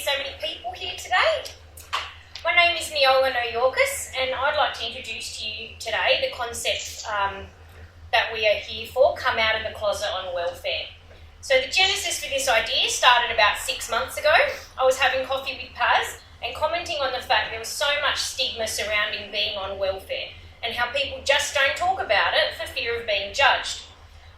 so many people here today. My name is Neola Noyorkis, and I'd like to introduce to you today the concept that we are here for, come out of the closet on welfare. So the genesis for this idea started about 6 months ago. I was having coffee with Paz and commenting on the fact there was so much stigma surrounding being on welfare and how people just don't talk about it for fear of being judged.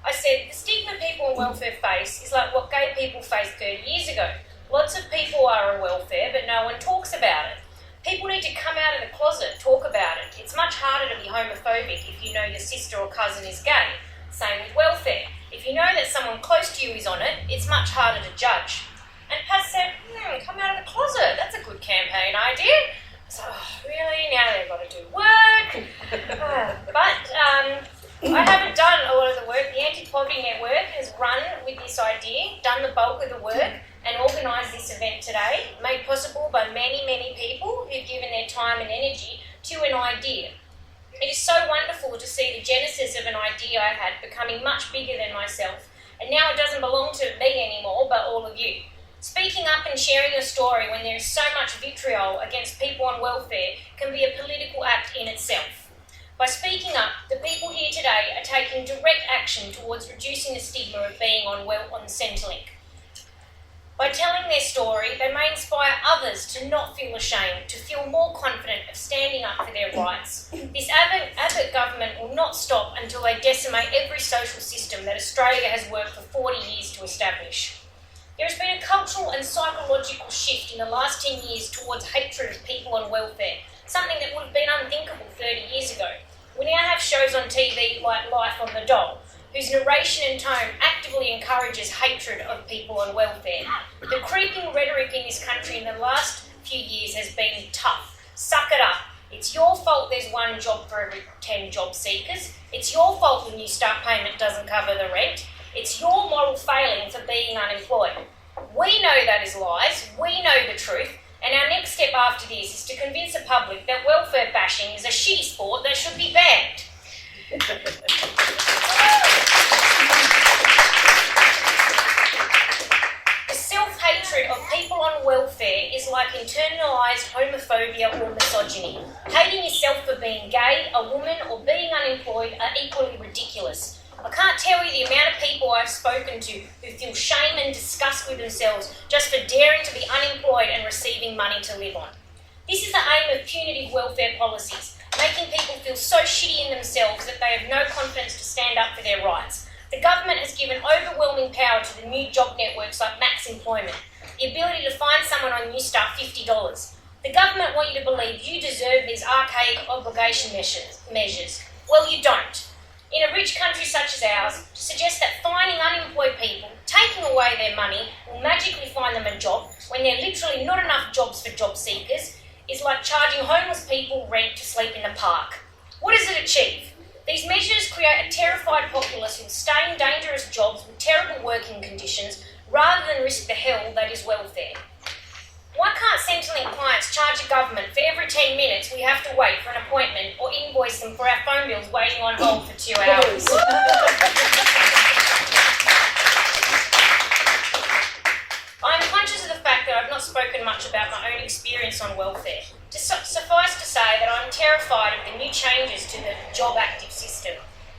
I said, the stigma people on welfare face is like what gay people faced 30 years ago. Lots of people are on welfare, but no one talks about it. People need to come out of the closet, talk about it. It's much harder to be homophobic if you know your sister or cousin is gay. Same with welfare. If you know that someone close to you is on it, it's much harder to judge. And Paz said, come out of the closet, that's a good campaign idea. So, really? Now they've got to do work? I haven't done a lot of the work. The Anti-Poverty Network has run with this idea, done the bulk of the work, and organised this event today, made possible by many, many people who've given their time and energy to an idea. It is so wonderful to see the genesis of an idea I had becoming much bigger than myself, and now it doesn't belong to me anymore, but all of you. Speaking up and sharing your story when there is so much vitriol against people on welfare can be a political act in itself. By speaking up, the people here today are taking direct action towards reducing the stigma of being on Centrelink. By telling their story, they may inspire others to not feel ashamed, to feel more confident of standing up for their rights. This Abbott government will not stop until they decimate every social system that Australia has worked for 40 years to establish. There has been a cultural and psychological shift in the last 10 years towards hatred of people on welfare, something that would have been unthinkable 30 years ago. We now have shows on TV like Life on the Dole, whose narration and tone actively encourages hatred of people on welfare. The creeping rhetoric in this country in the last few years has been tough. Suck it up. It's your fault there's one job for every 10 job seekers. It's your fault the New Start payment doesn't cover the rent. It's your moral failing for being unemployed. We know that is lies. We know the truth. And our next step after this is to convince the public that welfare bashing is a shitty sport that should be banned. The self-hatred of people on welfare is like internalised homophobia or misogyny. Hating yourself for being gay, a woman, or being unemployed are equally ridiculous. I can't tell you the amount of people I've spoken to who feel shame and disgust with themselves just for daring to be unemployed and receiving money to live on. This is the aim of punitive welfare policies, making people feel so shitty in themselves that they have no confidence to stand up for their rights. The government has given overwhelming power to the new job networks like Max Employment, the ability to fine someone on New Start $50. The government want you to believe you deserve these archaic obligation measures. Well, you don't. In a rich country such as ours, to suggest that fining unemployed people, taking away their money, will magically find them a job when there are literally not enough jobs for job seekers is like charging homeless people rent to sleep in the park. What does it achieve? These measures create a terrified populace who will stay in dangerous jobs with terrible working conditions rather than risk the hell that is welfare. Why can't Centrelink clients charge the government for every 10 minutes we have to wait for an appointment or invoice them for our phone bills waiting on hold for 2 hours? I'm conscious of the fact that I've not spoken much about my own experience on welfare. Suffice to say that I'm terrified of the new changes to the job active system.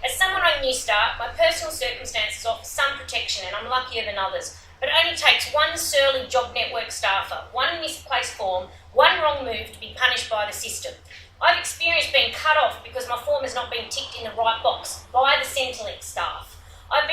As someone on New Start, my personal circumstances offer some protection and I'm luckier than others. But it only takes one surly job network staffer, one misplaced form, one wrong move to be punished by the system. I've experienced being cut off because my form has not been ticked in the right box by the Centrelink staff. I've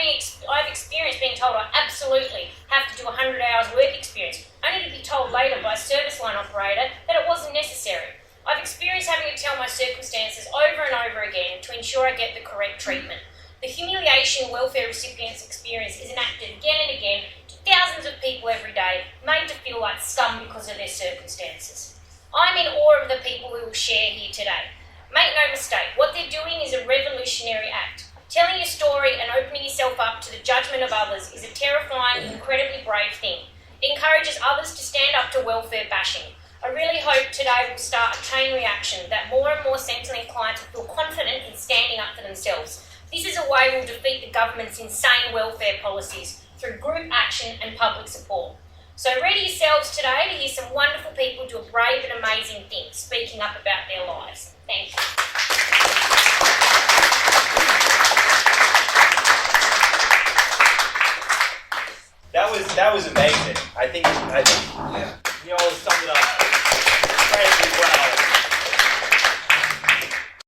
experienced being told I absolutely have to do 100 hours work experience, only to be told later by a service line operator that it wasn't necessary. I've experienced having to tell my circumstances over and over again to ensure I get the correct treatment. The humiliation welfare recipients experience is enacted again and again to thousands of people every day, made to feel like scum because of their circumstances. I'm in awe of the people who will share here today. Make no mistake, what they're doing is a revolutionary act. Telling your story and opening yourself up to the judgment of others is a terrifying, incredibly brave thing. It encourages others to stand up to welfare bashing. I really hope today will start a chain reaction that more and more Centrelink clients will feel confident in standing up for themselves. This is a way we'll defeat the government's insane welfare policies through group action and public support. So ready yourselves today to hear some wonderful people do brave and amazing things, speaking up about their lives. Thank you. That was amazing. I think you all summed it up.